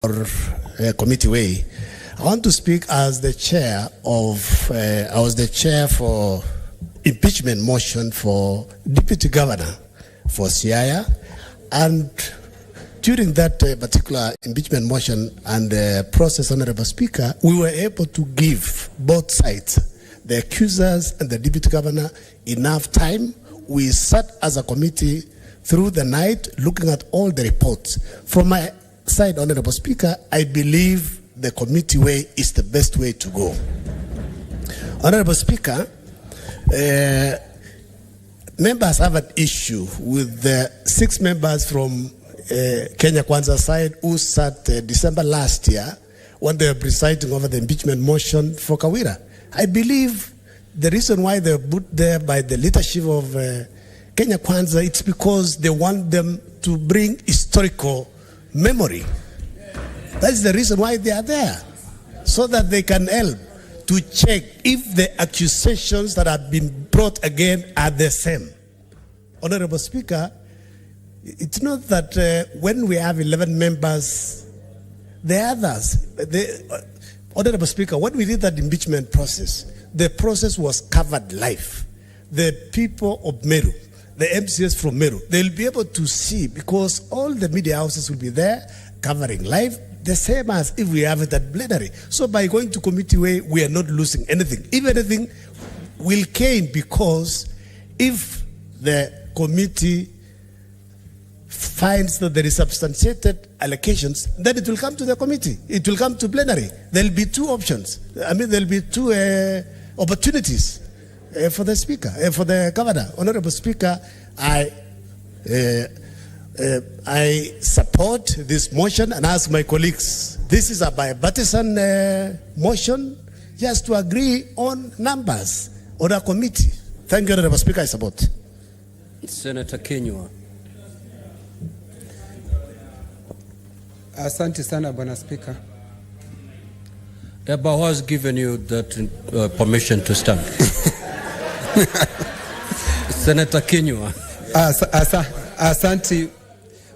Committee way. I want to speak as the chair of, I was the chair for impeachment motion for Deputy Governor for Siaya, and during that particular impeachment motion and process, Honorable Speaker, we were able to give both sides, the accusers and the Deputy Governor, enough time. We sat as a committee through the night looking at all the reports. From my side, Honorable Speaker, I believe the committee way is the best way to go. Honorable Speaker, members have an issue with the 6 members from Kenya Kwanza side who sat December last year when they were presiding over the impeachment motion for Kawira. I believe the reason why they were put there by the leadership of Kenya Kwanza, it's because they want them to bring historical memory. That's the reason why they are there, so that they can help to check if the accusations that have been brought again are the same. Honorable Speaker, it's not that when we have 11 members, the others, Honorable Speaker, when we did that impeachment process, the process was covered live. The people of Meru, the MCS from Meru, they'll be able to see, because all the media houses will be there covering live, the same as if we have it at plenary. So by going to committee way, we are not losing anything. If anything, we'll gain, because if the committee finds that there is substantiated allocations, then it will come to the committee. It will come to plenary. There'll be 2 options. I mean, there'll be 2 opportunities for the Speaker, for the Governor. Honorable Speaker, I support this motion and ask my colleagues, this is a bipartisan motion, just to agree on numbers on a committee. Thank you, Honorable Speaker, I support. Senator Kenywa. Asante sana, Bwana Speaker. Eba has given you that permission to stand. Senator Kenywa. Asante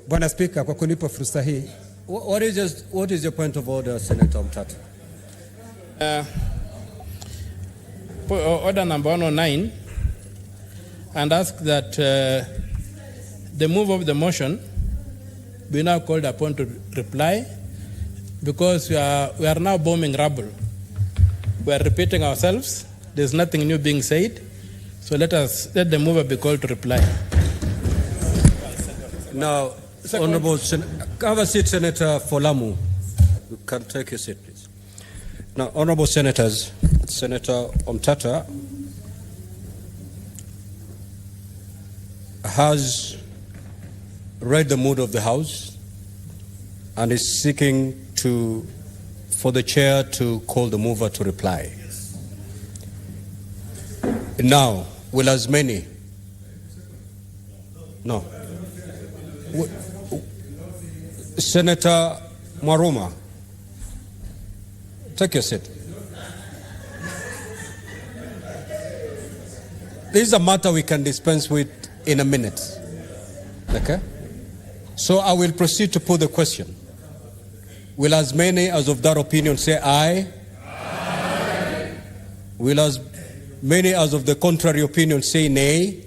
Bwana Speaker kwa kunipa fursa hii. What is your point of order, Senator Omtata? Order number 109, and ask that the move of the motion be now called upon to reply, because we are now bombing rubble. We are repeating ourselves. There's nothing new being said. So let the mover be called to reply. Now, Honorable have a seat, Senator Folamu. You can take your seat, please. Now, Honorable Senators, Senator Omtata has read the mood of the House and is seeking for the chair to call the mover to reply. Now, will as many? No. Senator Maruma, take your seat. This is a matter we can dispense with in a minute. Okay? So I will proceed to put the question. Will as many as of that opinion say aye? Aye. Will as many as of the contrary opinion say nay?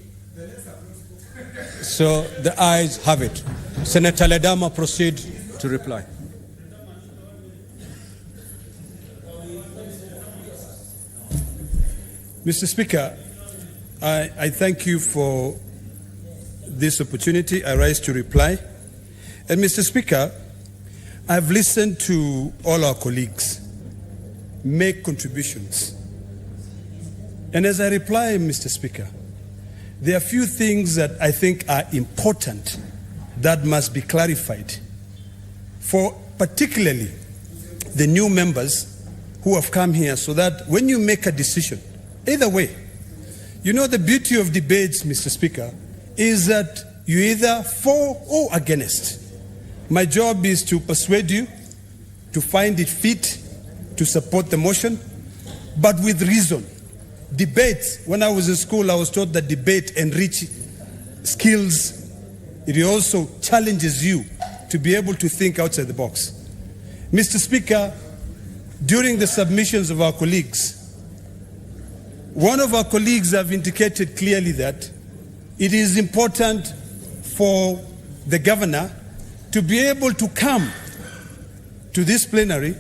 So the ayes have it. Senator Ledama, proceed to reply. Mr. Speaker, I thank you for this opportunity. I rise to reply. And Mr. Speaker, I've listened to all our colleagues make contributions. And as I reply, Mr. Speaker, there are a few things that I think are important that must be clarified for particularly the new members who have come here, so that when you make a decision, either way, you know, the beauty of debates, Mr. Speaker, is that you either for or against. My job is to persuade you to find it fit to support the motion, but with reason. Debate, when I was in school, I was taught that debate enriches skills. It also challenges you to be able to think outside the box. Mr. Speaker, during the submissions of our colleagues, one of our colleagues have indicated clearly that it is important for the governor to be able to come to this plenary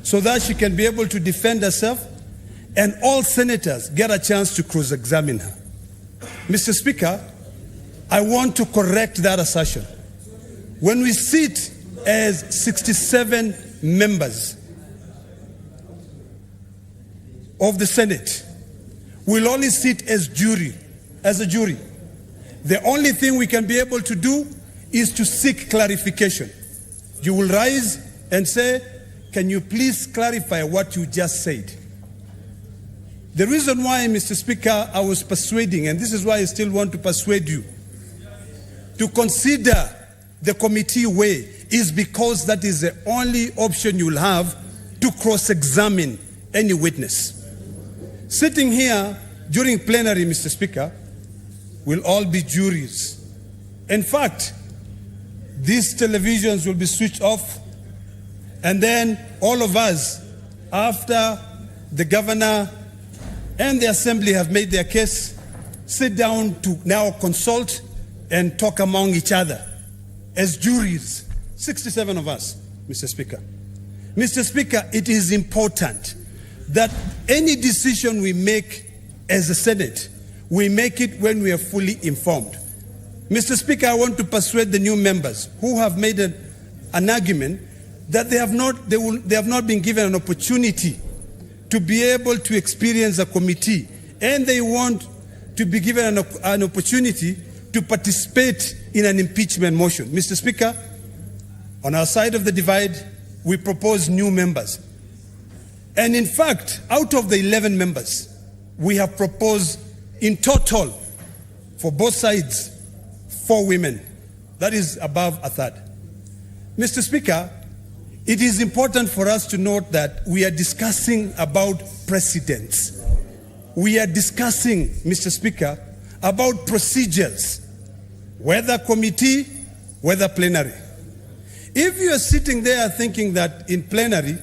so that she can be able to defend herself and all senators get a chance to cross-examine her. Mr. Speaker, I want to correct that assertion. When we sit as 67 members of the Senate, we'll only sit as a jury. The only thing we can be able to do is to seek clarification. You will rise and say, can you please clarify what you just said? The reason why, Mr. Speaker, I was persuading, and this is why I still want to persuade you, to consider the committee way is because that is the only option you'll have to cross-examine any witness. Sitting here during plenary, Mr. Speaker, will all be juries. In fact, these televisions will be switched off, and then all of us, after the governor and the assembly have made their case, sit down to now consult and talk among each other as juries, 67 of us, Mr. Speaker. Mr. Speaker, it is important that any decision we make as a Senate, we make it when we are fully informed. Mr. Speaker, I want to persuade the new members who have made an argument that they have not been given an opportunity to be able to experience a committee, and they want to be given an opportunity to participate in an impeachment motion. Mr. Speaker, on our side of the divide, we propose new members. And in fact, out of the 11 members, we have proposed in total, for both sides, 4 women. That is above a third. Mr. Speaker, it is important for us to note that we are discussing about precedents. We are discussing, Mr. Speaker, about procedures, whether committee, whether plenary. If you are sitting there thinking that in plenary,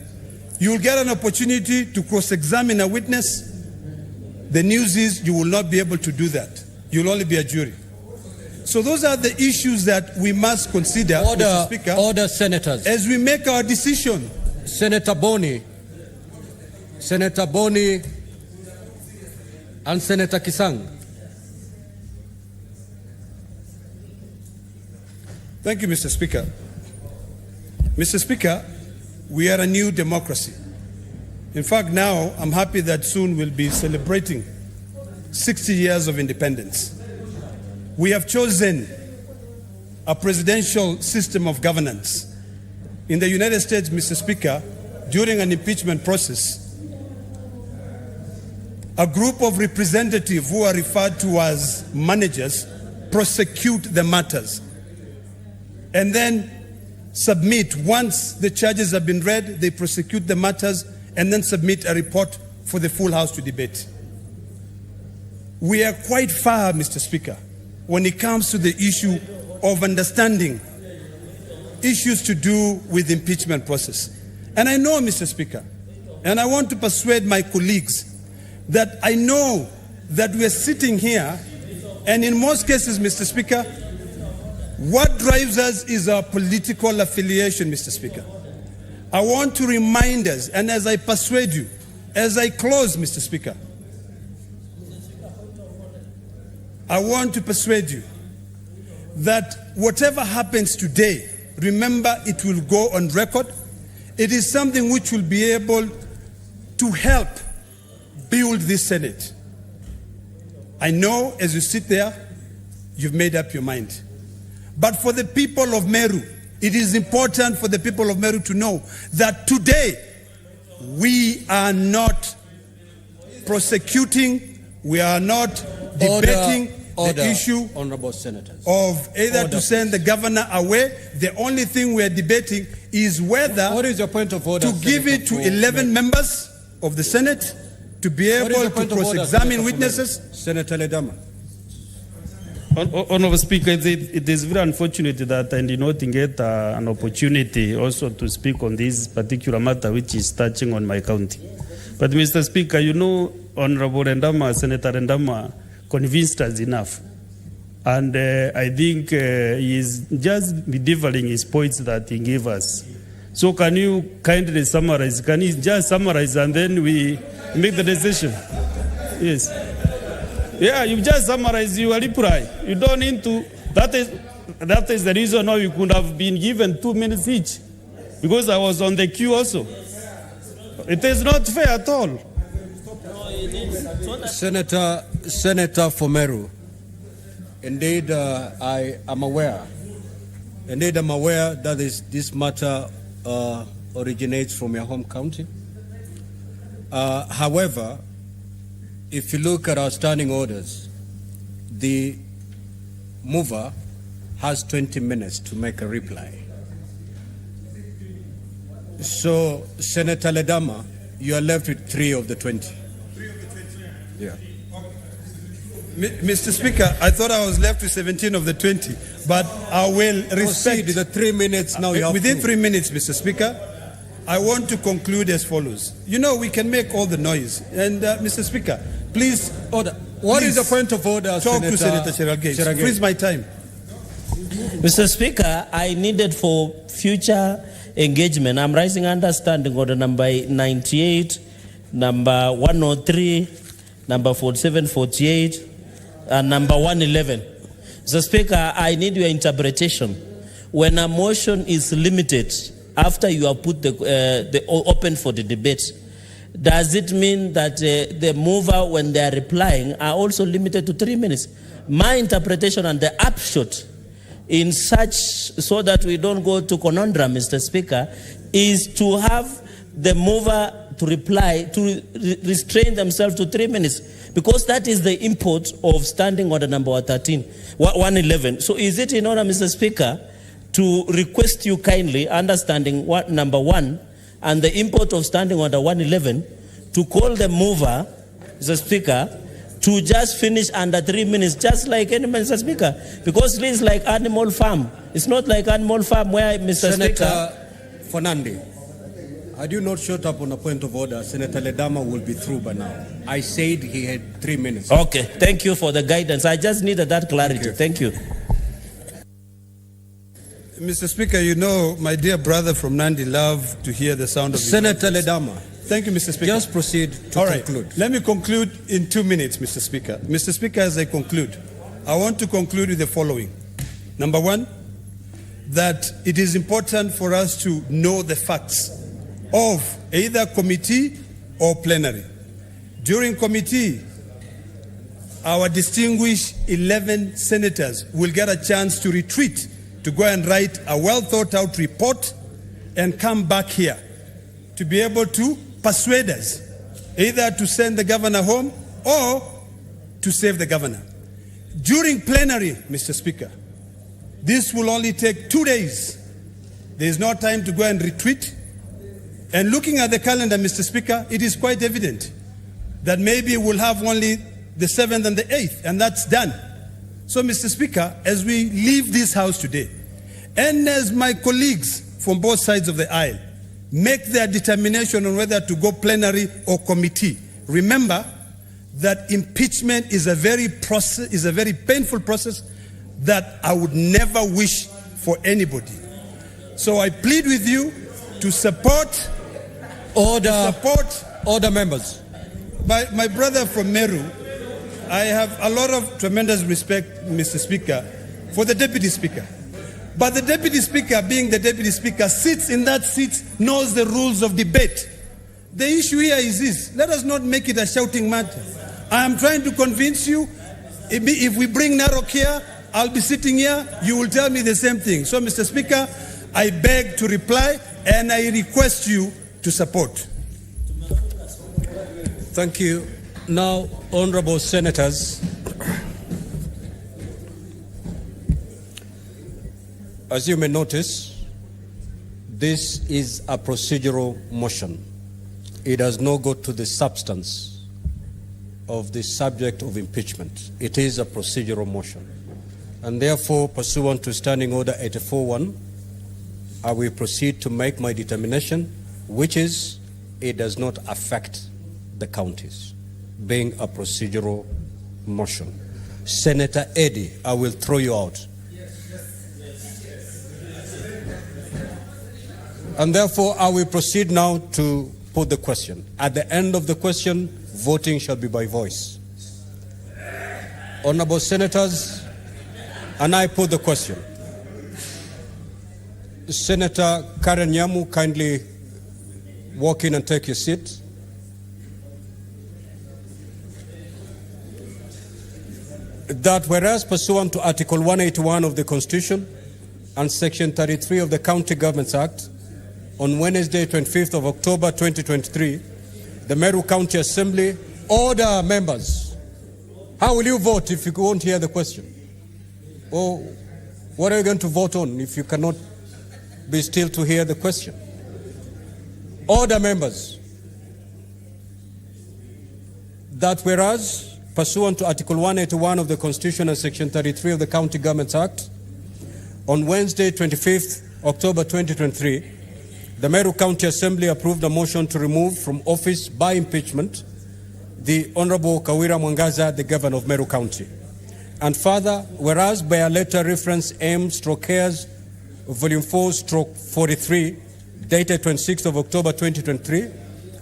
you will get an opportunity to cross-examine a witness, the news is you will not be able to do that. You will only be a jury. So those are the issues that we must consider, Mr. Speaker, order, senators, as we make our decision. Senator Boni, and Senator Kisang. Thank you, Mr. Speaker. Mr. Speaker, we are a new democracy. In fact, now I'm happy that soon we'll be celebrating 60 years of independence. We have chosen a presidential system of governance. In the United States, Mr. Speaker, during an impeachment process, a group of representatives who are referred to as managers prosecute the matters and then submit. Once the charges have been read, they prosecute the matters and then submit a report for the full House to debate. We are quite far, Mr. Speaker, when it comes to the issue of understanding issues to do with impeachment process. And I know, Mr. Speaker, and I want to persuade my colleagues that I know that we are sitting here, and in most cases, Mr. Speaker, what drives us is our political affiliation, Mr. Speaker. I want to remind us, and as I persuade you, as I close, Mr. Speaker, I want to persuade you that whatever happens today, remember it will go on record. It is something which will be able to help build this Senate. I know as you sit there, you've made up your mind. But for the people of Meru, it is important for the people of Meru to know that today we are not prosecuting, we are not debating the issue honorable senators, of either to send the governor away. The only thing we are debating is whether what is your point of order, to give it to 11 members of the Senate to be able to cross-examine witnesses. Senator Ledama. Honorable Speaker, it is very unfortunate that I did not get an opportunity also to speak on this particular matter which is touching on my county. But Mr. Speaker, you know, Honorable Rendama, Senator Rendama convinced us enough. And I think he is just delivering his points that he gave us. So can you kindly summarize? Can you just summarize and then we make the decision? Yes. Yeah, you just summarize your reply. You don't need to. That is the reason why we could have been given 2 minutes each. Because I was on the queue also. It is not fair at all. Senator Fomeru, indeed I am aware. Indeed I'm aware that this matter originates from your home county. However, if you look at our standing orders, the mover has 20 minutes to make a reply. So, Senator Ledama, you are left with 3 of the 20. 3 of the 20? Yeah. Mr. Speaker, I thought I was left with 17 of the 20, but I will respect... the 3 minutes now you have within to. 3 minutes, Mr. Speaker, I want to conclude as follows. You know, we can make all the noise. And, Mr. Speaker, please... Order. What is the point of order, talk to Senator Cherargei. Freeze my time. Mr. Speaker, I needed for future engagement. I'm raising understanding order number 98, number 103, number 47, 48, and number 111. Mr. Speaker, I need your interpretation. When a motion is limited after you have put the open for the debate, does it mean that the mover, when they are replying, are also limited to 3 minutes? My interpretation and the upshot in such, so that we don't go to conundrum, Mr. Speaker, is to have the mover to reply, to restrain themselves to 3 minutes, because that is the import of standing order number 111. So is it in order, Mr. Speaker, to request you kindly, understanding what number 1 and the import of standing order 111, to call the mover, Mr. Speaker, to just finish under 3 minutes, just like any Mr. Speaker, because this is like animal farm. It's not like animal farm where, Mr. Senator Speaker... Fernandi, had you not shut up on a point of order, Senator Ledama will be through by now. I said he had 3 minutes. Okay, thank you for the guidance. I just needed that clarity. Thank you. Mr. Speaker, you know, my dear brother from Nandi loved to hear the sound of Senator Ledama. Thank you, Mr. Speaker. Just proceed to conclude. Let me conclude in 2 minutes, Mr. Speaker. Mr. Speaker, as I conclude, I want to conclude with the following. Number 1, that it is important for us to know the facts of either committee or plenary. During committee, our distinguished 11 senators will get a chance to retreat, to go and write a well-thought-out report and come back here to be able to persuade us either to send the governor home or to save the governor. During plenary, Mr. Speaker, this will only take 2 days. There is no time to go and retreat. And looking at the calendar, Mr. Speaker, it is quite evident that maybe we'll have only the 7th and the 8th, and that's done. So, Mr. Speaker, as we leave this house today, and as my colleagues from both sides of the aisle make their determination on whether to go plenary or committee, remember that impeachment is a very painful process that I would never wish for anybody. So I plead with you to support order members. My brother from Meru, I have a lot of tremendous respect, Mr. Speaker, for the Deputy Speaker. But the Deputy Speaker, being the Deputy Speaker, sits in that seat, knows the rules of debate. The issue here is this: let us not make it a shouting matter. I am trying to convince you, if we bring Narok here, I'll be sitting here, you will tell me the same thing. So, Mr. Speaker, I beg to reply and I request you to support. Thank you. Now, honorable senators, as you may notice, this is a procedural motion. It does not go to the substance of the subject of impeachment. It is a procedural motion. And therefore, pursuant to Standing Order 84.1, I will proceed to make my determination, which is it does not affect the counties, being a procedural motion. Senator Eddy, I will throw you out. And therefore, I will proceed now to put the question. At the end of the question, voting shall be by voice. Honorable Senators, and I put the question. Senator Karen Nyamu, kindly walk in and take your seat. That whereas pursuant to Article 181 of the Constitution and Section 33 of the County Governments Act, on Wednesday, 25th of October 2023, the Meru County Assembly, order members. How will you vote if you won't hear the question? Or what are you going to vote on if you cannot be still to hear the question? Order members. That whereas, pursuant to Article 181 of the Constitution and Section 33 of the County Governments Act, on Wednesday, 25th October 2023, the Meru County Assembly approved a motion to remove from office by impeachment the Honorable Kawira Mwangaza, the Governor of Meru County. And further, whereas by a letter reference M/Cares Volume 4/43, dated 26th of October 2023,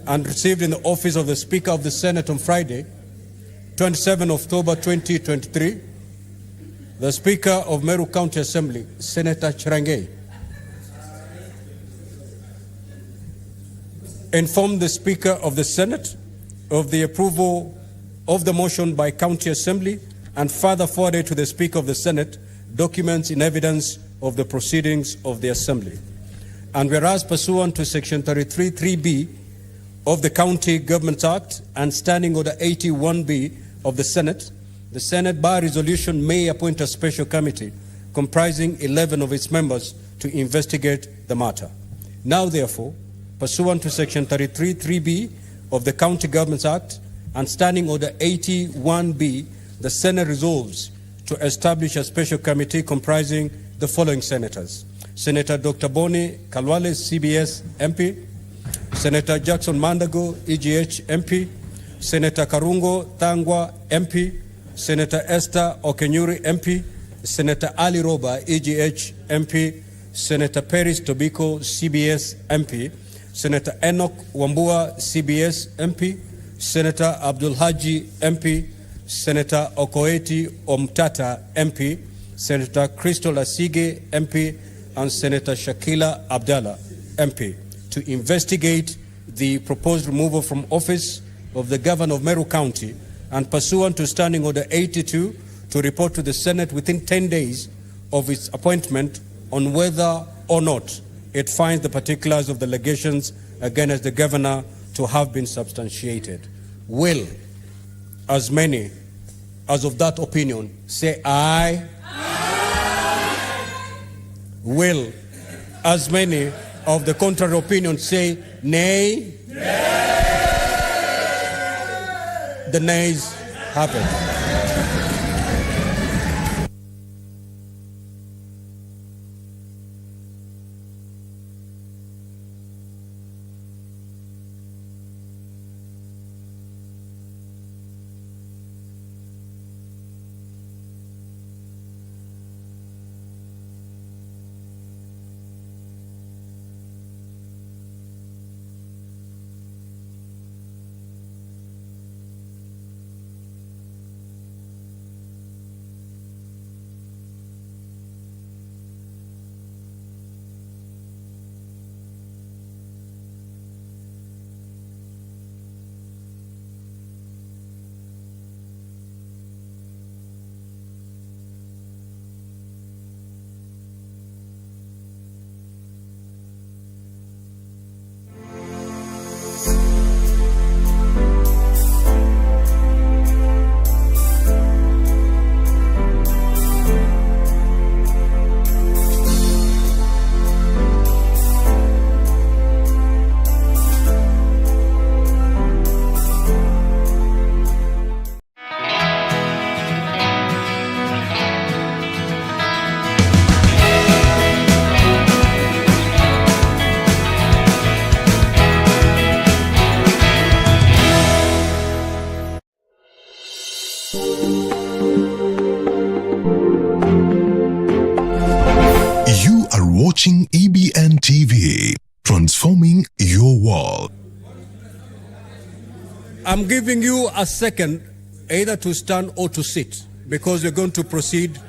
and received in the office of the Speaker of the Senate on Friday, 27 October 2023, the Speaker of Meru County Assembly, Senator Chirangei, informed the Speaker of the Senate of the approval of the motion by County Assembly and further forwarded to the Speaker of the Senate documents in evidence of the proceedings of the Assembly. And whereas pursuant to Section 33(3)(b) of the County Government Act and Standing Order 81(b) of the Senate by resolution may appoint a special committee comprising 11 of its members to investigate the matter. Now, therefore, pursuant to Section 33(3)(b) of the County Governments Act and Standing Order 81(b), the Senate resolves to establish a special committee comprising the following senators: Senator Dr. Boni Kalwale, CBS MP; Senator Jackson Mandago, EGH MP; Senator Karungo Thangwa MP; Senator Esther Okenyuri MP; Senator Ali Roba, EGH MP; Senator Peris Tobiko, CBS MP; Senator Enoch Wambua, CBS MP; Senator Abdul Haji MP; Senator Okoeti Omtata MP; Senator Crystal Asige MP; and Senator Shakila Abdallah MP to investigate the proposed removal from office of the Governor of Meru County and pursuant to Standing Order 82 to report to the Senate within 10 days of its appointment on whether or not it finds the particulars of the allegations against the Governor to have been substantiated. Will as many as of that opinion say aye? Aye. Will as many of the contrary opinion say nay? Nay. The nays have it. transforming your world. I'm giving you a second either to stand or to sit because we're going to proceed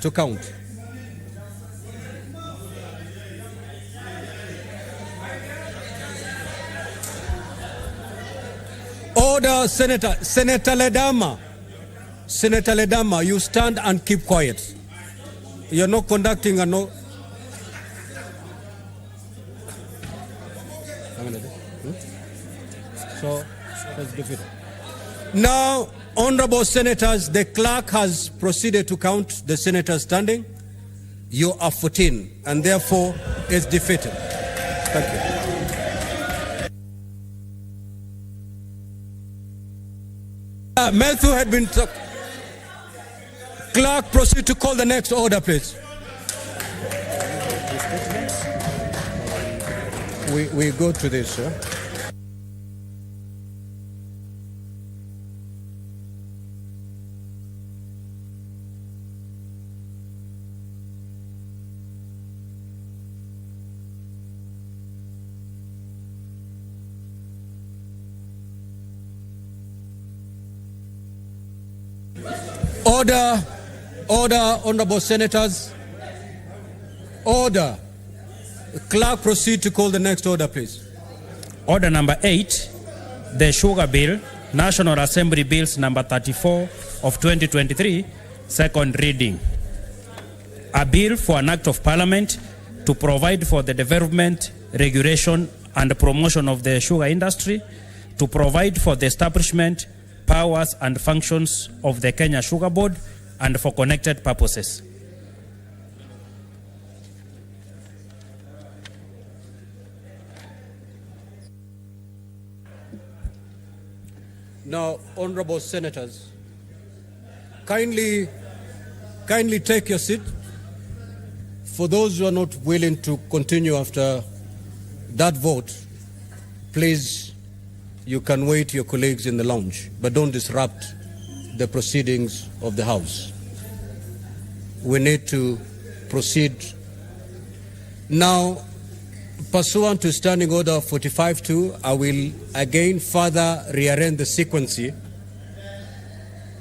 to count. Order, Senator Ledama. Senator Ledama, you stand and keep quiet. You're not conducting a no. So, let's defeat it. Now, honorable senators, the clerk has proceeded to count the senators standing. You are 14, and therefore is defeated. Thank you. Matthew had been. Clerk, proceed to call the next order, please. We go to this, sir. Order, order, honorable senators. Order. Clerk, proceed to call the next order, please. Order number 8, the Sugar Bill, National Assembly Bills number 34 of 2023, second reading. A bill for an act of parliament to provide for the development, regulation, and promotion of the sugar industry, to provide for the establishment, powers and functions of the Kenya Sugar Board, and for connected purposes. Now, honorable senators, kindly take your seat. For those who are not willing to continue after that vote, please, you can wait your colleagues in the lounge, but don't disrupt the proceedings of the House. We need to proceed. Now, pursuant to Standing Order 45-2, I will again further rearrange the sequence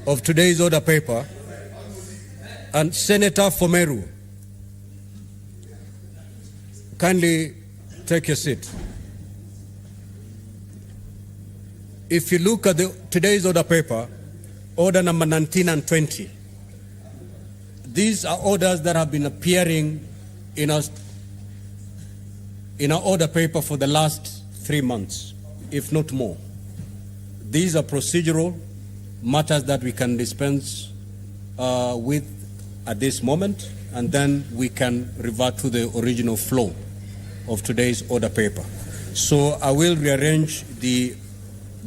of today's order paper. And Senator Fomeru, kindly take your seat. If you look at today's order paper, order number 19 and 20, these are orders that have been appearing in our order paper for the last 3 months, if not more. These are procedural matters that we can dispense with at this moment, and then we can revert to the original flow of today's order paper. So I will rearrange the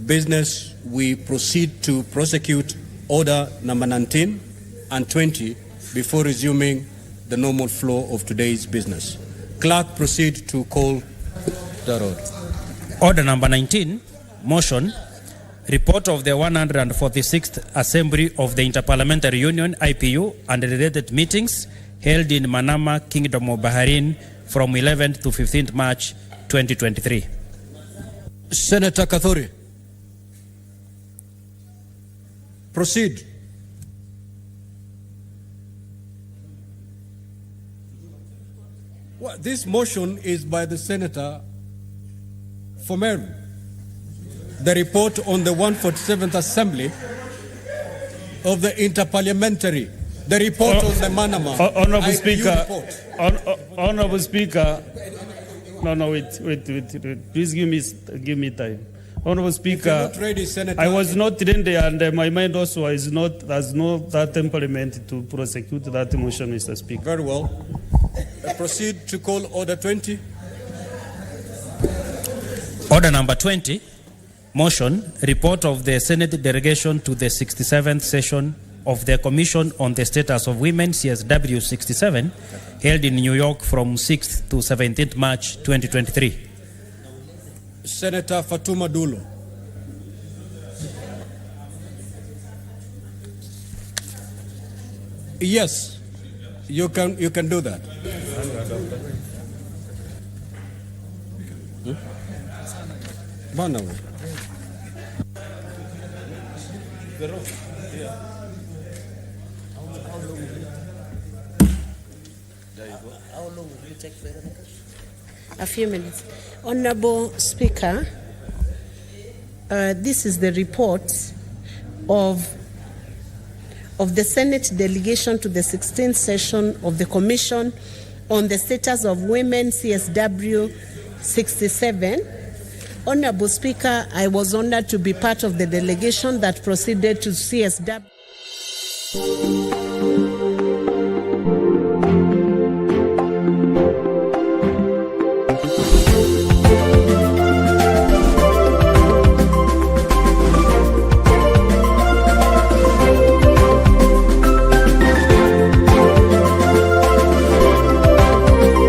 business. We proceed to prosecute order number 19 and 20 before resuming the normal flow of today's business. Clerk, proceed to call the order. Order number 19, motion, report of the 146th Assembly of the Interparliamentary Union, IPU, and related meetings held in Manama, Kingdom of Bahrain from 11th to 15th March 2023. Senator Kathuri, proceed. Well, this motion is by the Senator Fomeru. The report on the 147th Assembly of the Interparliamentary. The report on the Manama. Honorable IPU Speaker. report. Honorable Speaker. No, wait. Please give me time. Honorable Speaker, Not ready, Senator. I was not ready, and my mind also has not that temperament to prosecute that motion, Mr. Speaker. Very well. Proceed to call order 20. Order number 20, motion, report of the Senate delegation to the 67th session of the Commission on the Status of Women, CSW 67, held in New York from 6th to 17th March 2023. Senator Fatuma Dulo. Yes, you can do that. Bana. A few minutes. Honorable Speaker, this is the report of the Senate delegation to the 16th session of the Commission on the Status of Women, CSW 67. Honorable Speaker, I was honored to be part of the delegation that proceeded to CSW.